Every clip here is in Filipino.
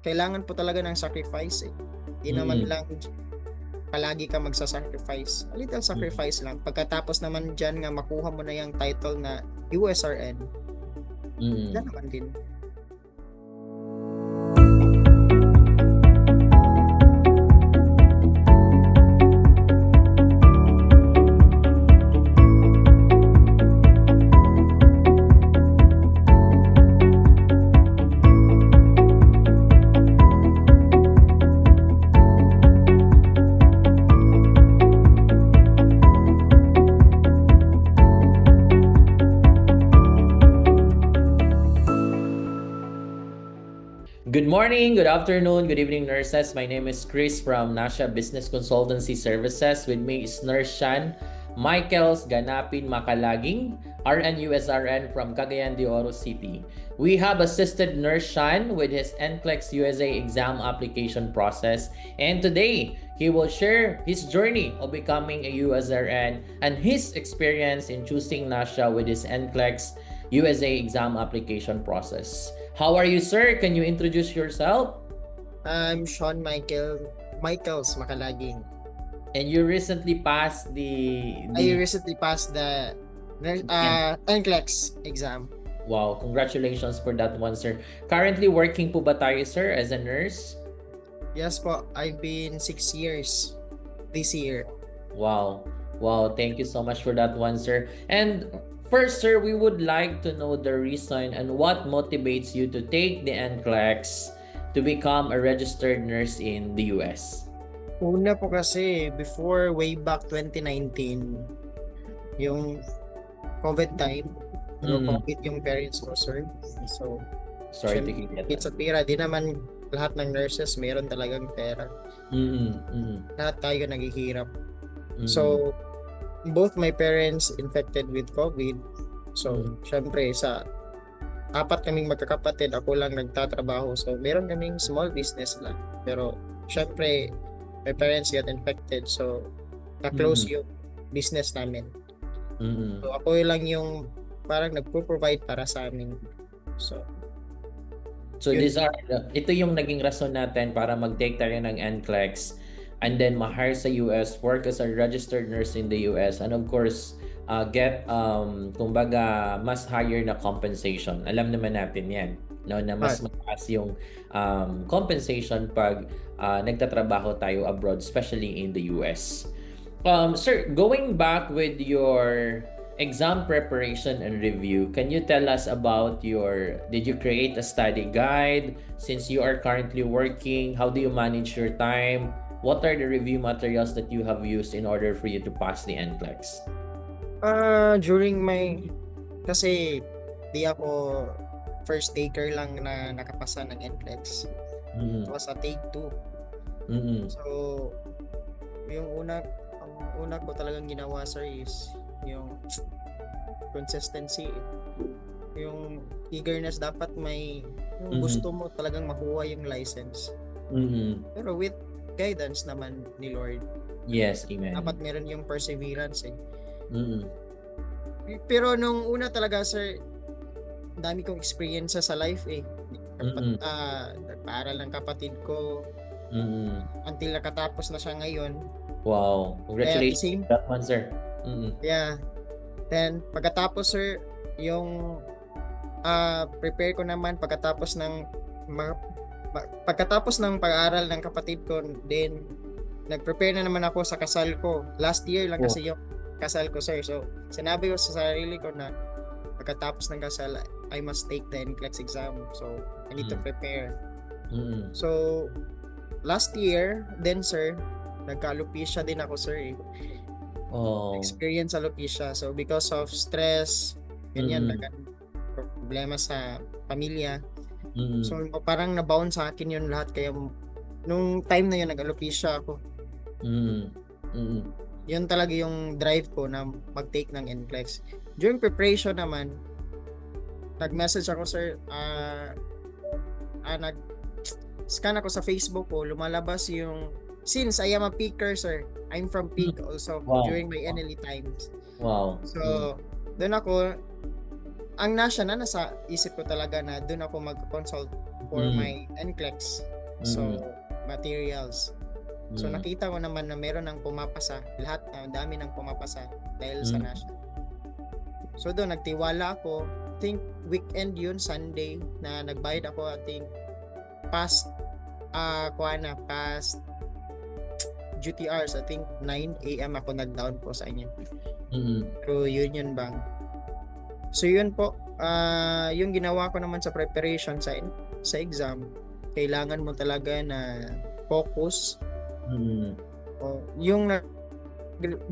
kailangan po talaga ng sacrifice eh. Di naman Mm. lang palagi ka magsasacrifice. A little sacrifice lang. Pagkatapos naman dyan nga makuha mo na yung title na USRN, Mm. yan naman din. Good morning, good afternoon, good evening, nurses. My name is Chris from Nasha Business Consultancy Services. With me is Nurse Shan Michaels Ganapin Makalaging, RNUSRN from Cagayan de Oro City. We have assisted Nurse Shan with his NCLEX USA exam application process, and today he will share his journey of becoming a USRN and his experience in choosing Nasha with his NCLEX USA exam application process. How are you, sir? Can you introduce yourself? I'm Sean Michaels Makalaging. And you recently passed I recently passed the NCLEX exam. Wow, congratulations for that one, sir. Currently working po ba tayo, sir, as a nurse? Yes po, I've been 6 years this year. Wow. Wow, thank you so much for that one, sir. And first, sir, we would like to know the reason and what motivates you to take the NCLEX to become a registered nurse in the US. Una po kasi, before way back 2019, yung COVID time, COVID yung parents ko, sir. So, Sorry to hear that. it's a pera. Di naman lahat ng nurses meron talagang pera. Lahat tayo naghihirap. So, both my parents infected with COVID. So, syempre, sa apat kaming magkakapatid, ako lang nagtatrabaho. So, meron kaming small business lang. Pero, syempre, my parents got infected. So, na-close yung business namin. So, ako lang yung parang nagpo-provide para sa amin. So yun. Ito yung naging rason natin para mag-take tayo ng NCLEX and then ma-hire sa US, work as a registered nurse in the US, and of course, get, kumbaga, mas higher na compensation. Alam naman natin yan, no? Na mas mataas yung compensation pag nagtatrabaho tayo abroad, especially in the US. Sir, going back with your exam preparation and review, can you tell us about did you create a study guide? Since you are currently working, how do you manage your time? What are the review materials that you have used in order for you to pass the NCLEX? Kasi di ako first taker lang na nakapasa ng NCLEX. It was a take 2. So, ang una ko talagang ginawa, sir, is yung consistency, yung eagerness. Dapat yung gusto mo talagang makuha yung license, pero with guidance naman ni Lord. Yes, amen. Dapat meron yung perseverance eh. Pero nung una talaga, sir, dami kong experience sa life eh. Nagpaaral ng kapatid ko until nakatapos na siya ngayon. Wow, congratulations that one, sir. Yeah. Then pagkatapos, sir, yung prepare ko naman pagkatapos ng pag-aaral ng kapatid ko, then nag-prepare na naman ako sa kasal ko. Last year lang kasi yung kasal ko, sir. So sinabi ko sa sarili ko na pagkatapos ng kasal, I must take the NCLEX exam. So I need to prepare. So last year, then, sir, nagka-alopecia din ako, sir eh. Experience alopecia. So because of stress, ganyan, problema sa pamilya. So parang nabaon sa akin yun lahat. Kaya nung time na yun, nag-alopecia ako. Yun talaga yung drive ko na mag-take ng NCLEX. During preparation naman, nag-message ako, sir, nag-scan ako sa Facebook ko, lumalabas yung, since I am a picker, sir, I'm from PIC also. Wow. During my NLE times. Wow. So, doon ako, ang nasa isip ko talaga na doon ako mag-consult for Mm. my NCLEX. So, Mm. materials. So, Mm. nakita ko naman na meron ng pumapasa. Lahat, dami ng pumapasa dahil sa Mm. national. So, doon, nagtiwala ako. I think weekend yun, Sunday, na nagbayad ako, I think, past, past duty hours. I think 9 a.m. ako nag-down po sa inyo. Mm. Through Union Bank. So, yun po. Yung ginawa ko naman sa preparation sa exam, kailangan mo talaga na focus. Mm.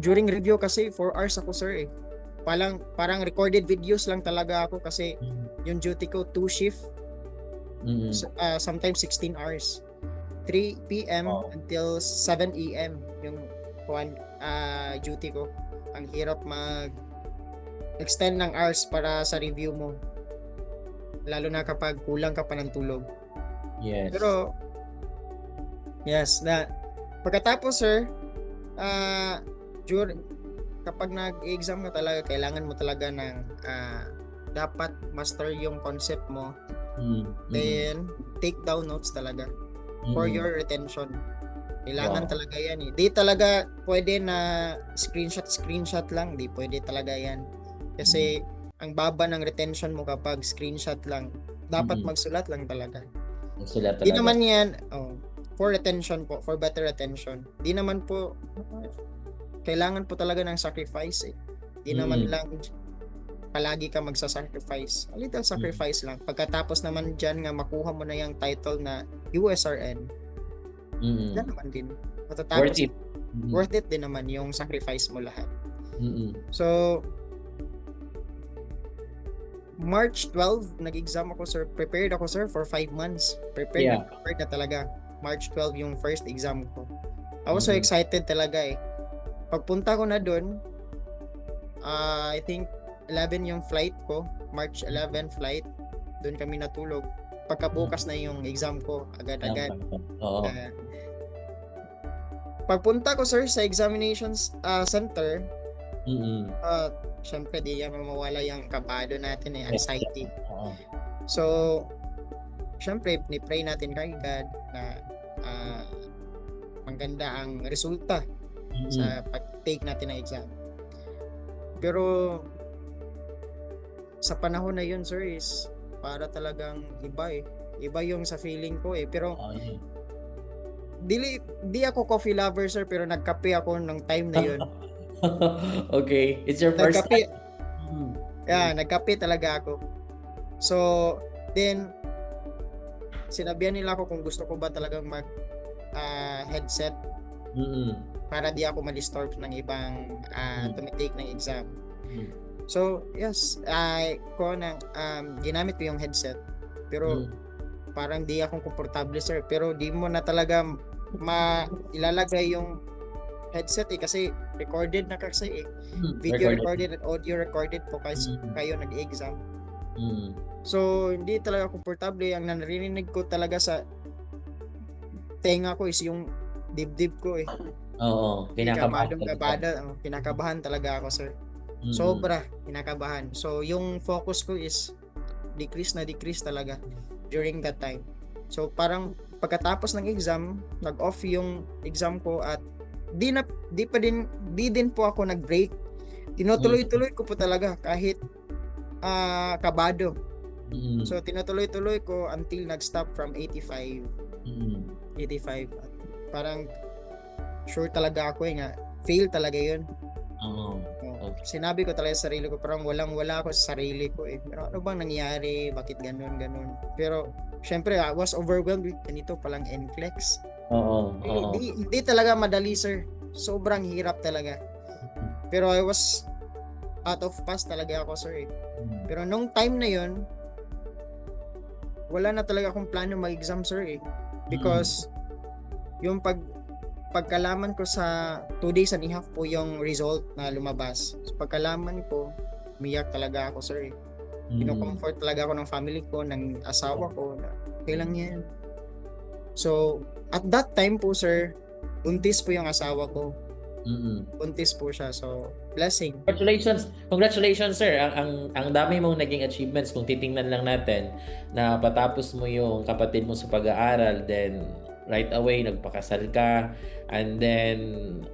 During review kasi 4 hours ako, sir, eh. Parang recorded videos lang talaga ako kasi yung duty ko 2 shift, Mm. sometimes 16 hours. 3 p.m. Wow. until 7 a.m. yung duty ko. Ang hirap extend ng hours para sa review mo. Lalo na kapag kulang ka pa ng tulog. Yes. Pero yes, pagkatapos, sir, kapag nag-exam ka talaga, kailangan mo talaga ng dapat master yung concept mo. Mm. Then take down notes talaga for your retention. Kailangan talaga yan, eh. Di talaga pwede na screenshot lang. Di pwede talaga yan. Kasi ang baba ng retention mo kapag screenshot lang. Dapat magsulat lang talaga. Magsulat Di talaga. naman yan, for retention po, for better retention. Di naman po, kailangan po talaga ng sacrifice, eh. Di naman lang palagi ka magsasacrifice. A little sacrifice lang. Pagkatapos naman dyan nga makuha mo na yung title na USRN, yan naman din. Worth it. Worth it din naman yung sacrifice mo lahat. So, March 12, nag-exam ako, sir. Prepared ako, sir, for 5 months. Prepared na talaga. March 12 yung first exam ko. I was so excited talaga, eh. Pagpunta ko na doon, I think 11 yung flight ko. March 11 flight. Doon kami natulog. Pagkabukas na yung exam ko, agad-agad. Oo. Pagpunta ko, sir, sa examinations center, syempre di yan mawala yung kabado natin, eh, anxiety. So, syempre, ni-pray natin kay God na maganda ang resulta sa pag-take natin ng exam. Pero sa panahon na yun, sir, is para talagang iba, eh. Iba yung sa feeling ko, eh. Pero di ako coffee lover, sir, pero nagkape ako ng time na yun. Okay. It's your first Nagkape. time. Nagkape talaga ako. So, then sinabihan nila ako kung gusto ko ba talagang mag headset para di ako ma-disturb ng ibang tumitake ng exam. So, yes, ginamit ko yung headset. Pero parang di akong komportable, sir. Pero di mo na talaga ilalagay yung headset, eh, kasi recorded na kasi, eh. Video recorded at audio recorded po kasi kayo nag-exam. So, hindi talaga komportable. Ang narinig ko talaga sa tenga ko is yung dibdib ko, eh. Oo. Kinakabahan talaga ako, sir. Sobra kinakabahan. So, yung focus ko is decrease talaga during that time. So, parang pagkatapos ng exam, nag-off yung exam ko at di din po ako nag-break. Tinutuloy-tuloy ko po talaga kahit kabado. So, tinutuloy-tuloy ko until nag-stop from 85. 85. Parang sure talaga ako, nga fail talaga yun. Okay. Sinabi ko talaga sa sarili ko, parang walang-wala ako sa sarili ko, eh. Pero ano bang nangyari? Bakit ganun? Pero syempre, I was overwhelmed with ganito palang NCLEX. Hindi talaga madali, sir. Sobrang hirap talaga. Pero I was out of pass talaga ako, sir, eh. Pero nung time na yun, wala na talaga akong plano mag-exam, sir, eh. Because yung pagkalaman ko sa 2 days and a half po yung result na lumabas. So, pagkalaman ko, umiyak talaga ako, sir, eh. Kino-comfort talaga ako ng family ko, ng asawa ko, na okay lang yan. So, at that time po, sir, buntis po yung asawa ko. Mm. Buntis po siya. So, blessing. Congratulations. Congratulations, sir. Ang dami mong naging achievements kung titingnan lang natin na patapos mo yung kapatid mo sa pag-aaral, then right away nagpakasal ka, and then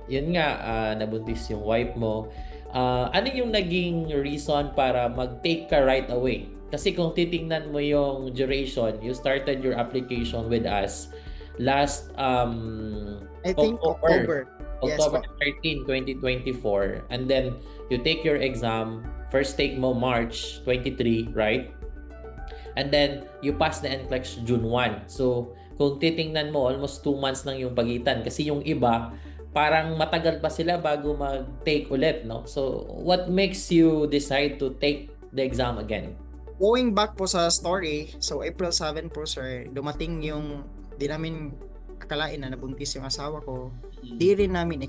yun nga, nabuntis yung wife mo. Ano yung naging reason para mag-take ka right away? Kasi kung titingnan mo yung duration, you started your application with us last I think October. Yes October po. 13, 2024. And then you take your exam, first take mo March 23, right? And then you pass the NCLEX June 1. So kung titingnan mo, almost 2 months lang yung pagitan. Kasi yung iba, parang matagal pa sila bago mag-take ulit, no? So what makes you decide to take the exam again? Going back po sa story, so April 7 po sir, dumating yung di namin akalain na nabuntis yung asawa ko. Di rin namin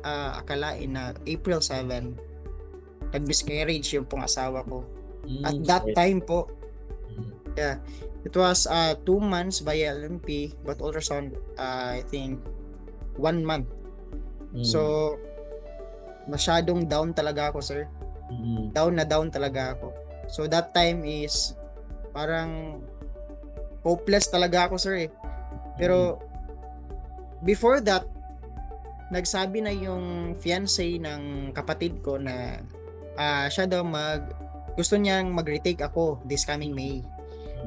akalain na April 7 nag-miscarriage yung pong asawa ko. At that time po, yeah, it was 2 months by LMP but ultrasound I think 1 month. So masyadong down talaga ako sir. Down talaga ako. So that time is parang hopeless talaga ako sir eh. Pero before that, nagsabi na yung fiancé ng kapatid ko na siya daw gusto niyang mag-retake ako this coming May.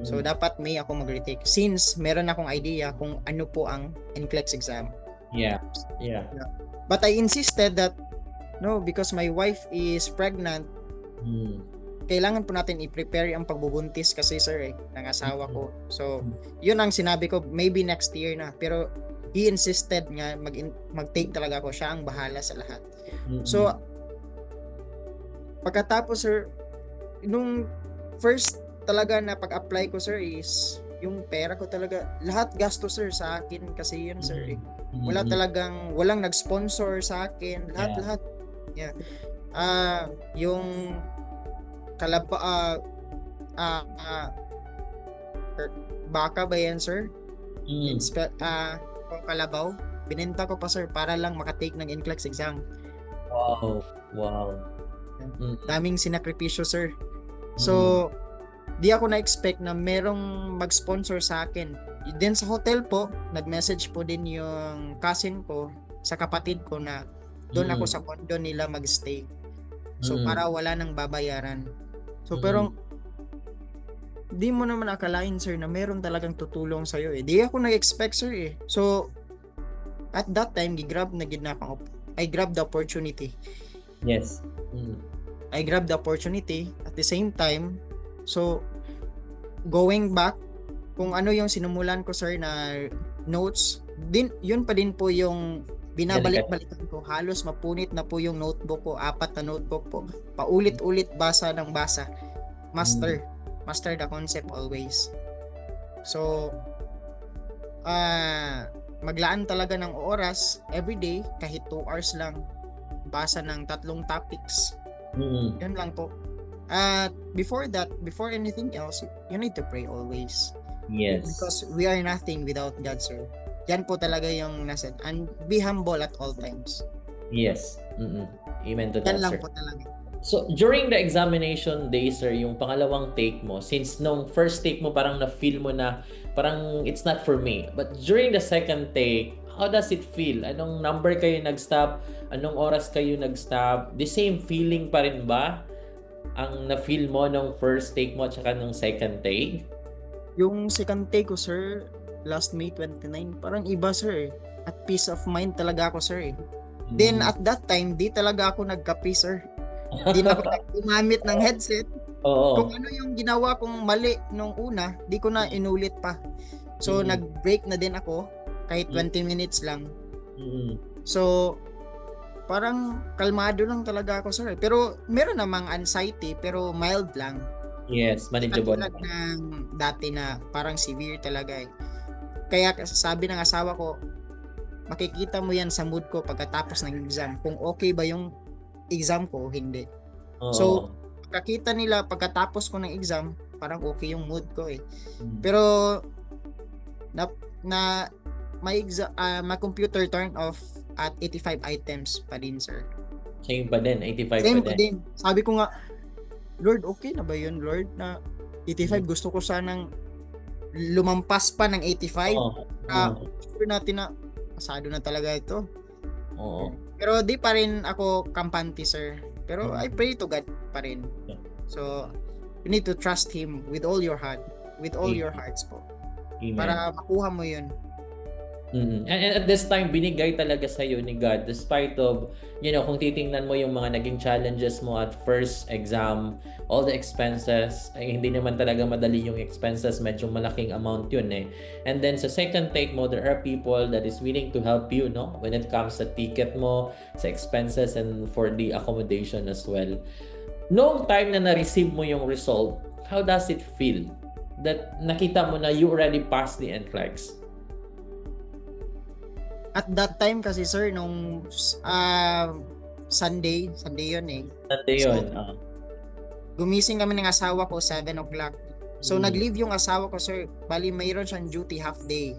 So dapat May ako mag-retake since meron akong idea kung ano po ang NCLEX exam. Yeah. But I insisted that no, because my wife is pregnant, kailangan po natin i-prepare ang pagbubuntis kasi sir ng asawa ko. So, yun ang sinabi ko, maybe next year na. Pero he insisted nga mag-take talaga ako, siya ang bahala sa lahat. So, pagkatapos sir, nung first talaga na pag-apply ko sir is yung pera ko talaga, lahat gasto sir sa akin kasi yun sir walang nag-sponsor sa akin, lahat. Yeah. Yung baka ba yan sir? Yung kalabaw, binenta ko pa sir para lang makatake ng NCLEX exam. Wow. Daming sinakripisyo sir. So di ako na-expect na merong mag-sponsor sa akin. Then sa hotel po, nag-message po din yung cousin ko sa kapatid ko na doon ako sa condo nila mag-stay. So para wala nang babayaran. So pero di mo naman akalain sir na meron talagang tutulong sa iyo eh. Di ako nag-expect sir eh. So at that time I grabbed the opportunity. Yes. I grabbed the opportunity at the same time. So going back kung ano yung sinumulan ko sir na notes, yun pa din po yung binabalik-balikan ko. Halos mapunit na po yung notebook ko, 4 na notebook po. Paulit-ulit basa ng basa. Master the concept always. So maglaan talaga ng oras everyday, kahit 2 hours lang, basa ng 3 topics. Yun lang po. Before anything else, you need to pray always. Yes. Because we are nothing without God, sir. Yan po talaga yung nasa, and be humble at all times. Yes. Amen to that, Yan lang sir. po talaga. So, during the examination day, sir, yung pangalawang take mo, since nung first take mo parang na-feel mo na parang it's not for me. But during the second take, how does it feel? Anong number kayo nag-stop? Anong oras kayo nag-stop? The same feeling pa rin ba ang na-feel mo nung first take mo at saka nung second take? Yung second take ko, sir, last May 29, parang iba, sir. At peace of mind talaga ako, sir. Then at that time, di talaga ako nagkape, sir. Di na ako gumamit ng headset. Oo. Kung ano yung ginawa kong mali nung una, di ko na inulit pa. So nag-break na din ako kahit 20 minutes lang. So parang kalmado lang talaga ako, sir. Pero meron namang anxiety pero mild lang. Yes, manageable. Katulad ng dati na parang severe talaga eh. Kaya sabi ng asawa ko, makikita mo yan sa mood ko pagkatapos ng exam. Kung okay ba yung exam ko o hindi. Oo. So, makakita nila pagkatapos ko ng exam, parang okay yung mood ko eh. Pero, my computer turned off at 85 items pa din, sir. Same pa din, 85 Same pa pa din. din. Sabi ko nga, Lord, okay na ba yun, Lord? Na 85, gusto ko sanang lumampas pa ng 85. Oo. Sure natin na pasado na talaga ito. Oo. Pero di pa rin ako kampante, sir. Pero I pray to God pa rin. Yeah. So, you need to trust Him with all your heart. With all Amen. your hearts po. Amen. Para makuha mo yun. And at this time, binigay talaga sa iyo ni God despite of, kung titingnan mo yung mga naging challenges mo at first exam, all the expenses, ay hindi naman talaga madali yung expenses, medyo malaking amount yun eh. And then sa second take mo, there are people that is willing to help you, no? When it comes sa ticket mo, sa expenses, and for the accommodation as well. Noong time na na-receive mo yung result, how does it feel? That nakita mo na you already passed the NCLEX? At that time kasi, sir, nung Sunday yun eh. Sunday yun. Gumising kami ng asawa ko 7 o'clock. So nag-leave yung asawa ko, sir. Bali mayroon siyang duty half day.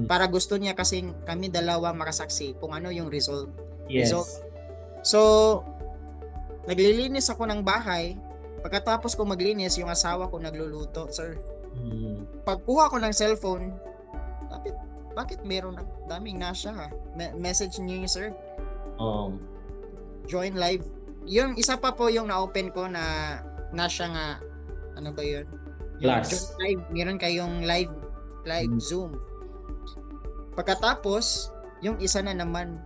Para gusto niya kasi kami dalawa makasaksi kung ano yung result. Yes. So naglilinis ako ng bahay. Pagkatapos ko maglinis, yung asawa ko nagluluto, sir. Pagkuha ko ng cellphone, bakit meron ng daming Nasha ha? Message niyo yun, sir. Join live. Yung isa pa po yung na-open ko na Nasha nga, ano ba yun? Class. Join live. Meron kayong live Zoom. Pagkatapos, yung isa na naman,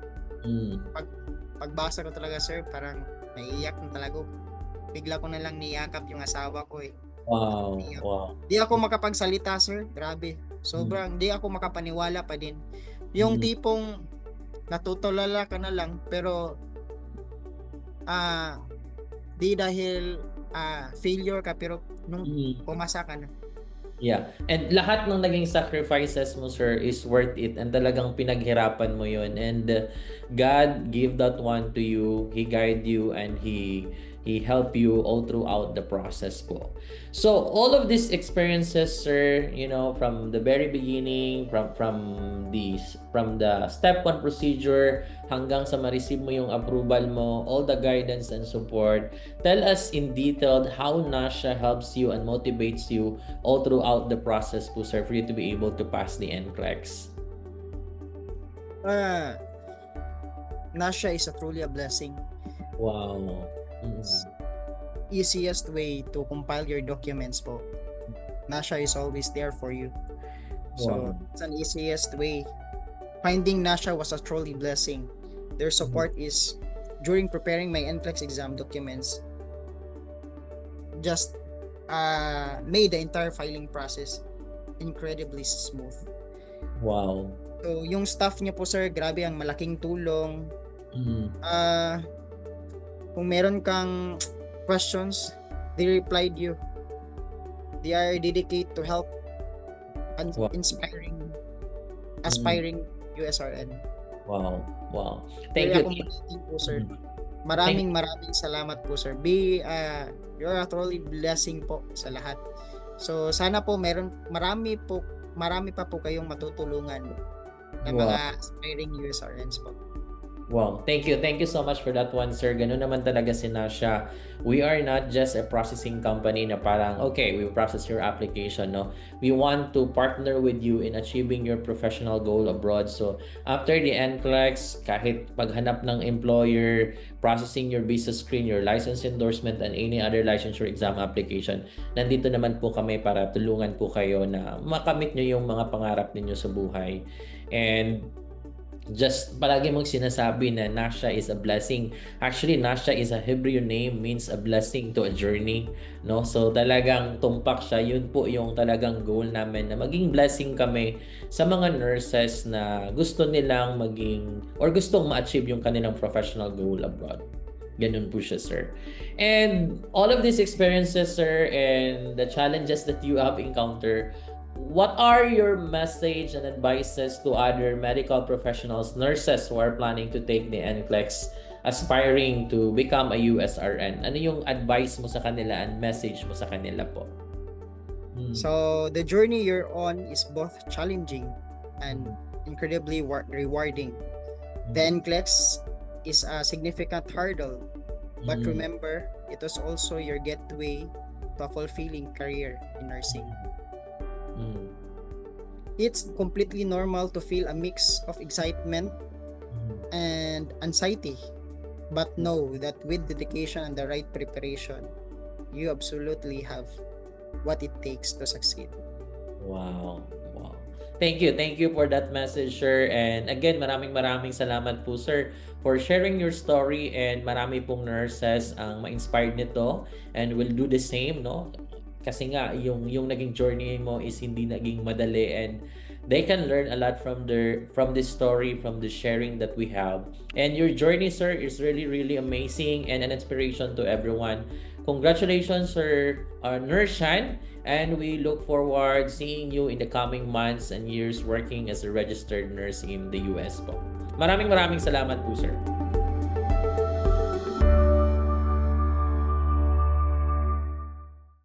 pagbasa ko talaga, sir, parang naiiyak na talaga. Bigla ko na lang niyakap yung asawa ko eh. Wow. Di ako makapagsalita, sir. Grabe. Sobrang di ako makapaniwala pa din. Yung tipong natutulala ka na lang pero di dahil failure ka pero nung pumasa ka na. Yeah. And lahat ng naging sacrifices mo, sir, is worth it and talagang pinaghirapan mo yun. And God gave that one to you. He guided you and He helped you all throughout the process po. So, all of these experiences, sir, from the very beginning, from the step 1 procedure hanggang sa ma-receive mo yung approval mo, all the guidance and support, tell us in detail how Nasha helps you and motivates you all throughout the process po, sir, for you to be able to pass the NCLEX. Nasha is truly a blessing. Wow. Easiest way to compile your documents po. Nasha is always there for you. So, it's an easiest way. Finding Nasha was a truly blessing. Their support is during preparing my NCLEX exam documents just made the entire filing process incredibly smooth. Wow. So, yung staff niyo po, sir, grabe ang malaking tulong. Kung meron kang questions, they replied you. They are dedicated to help and inspiring aspiring USRN. Wow. Thank you. Po, sir. Maraming salamat po, sir. You're a truly blessing po sa lahat. So sana po marami pa po kayong matutulungan ng mga aspiring USRNs po. Wow. Thank you so much for that one, sir. Ganun naman talaga si Nasha. We are not just a processing company na parang, okay, we process your application, no? We want to partner with you in achieving your professional goal abroad. So, after the NCLEX, kahit paghanap ng employer, processing your visa screen, your license endorsement, and any other licensure exam application, nandito naman po kami para tulungan po kayo na makamit nyo yung mga pangarap ninyo sa buhay. And just palagi mong sinasabi na Nasha is a blessing. Actually, Nasha is a Hebrew name, means a blessing to a journey, no? So talagang tumpak siya. Yun po yung talagang goal namin, na maging blessing kami sa mga nurses na gusto nilang maging or gustong ma-achieve yung kanilang professional goal abroad. Ganun po siya, sir. And all of these experiences, sir, and the challenges that you have encountered, what are your message and advices to other medical professionals, nurses who are planning to take the NCLEX, aspiring to become a USRN? Ano yung advice mo sa kanila and message mo sa kanila po? So, the journey you're on is both challenging and incredibly rewarding. The NCLEX is a significant hurdle, but Mm. remember, it was also your gateway to a fulfilling career in nursing. Mm. It's completely normal to feel a mix of excitement Mm. and anxiety, but know that with dedication and the right preparation, you absolutely have what it takes to succeed. Wow. Wow. Thank you for that message, sir. And again, maraming salamat po, sir, for sharing your story, and marami pong nurses ang ma-inspired nito and will do the same, no? Kasi nga yung naging journey mo is hindi naging madali, and they can learn a lot from this story, from the sharing that we have. And your journey, sir, is really amazing and an inspiration to everyone. Congratulations, sir, Nurse Shan. And we look forward seeing you in the coming months and years working as a registered nurse in the US po. Maraming salamat po, sir.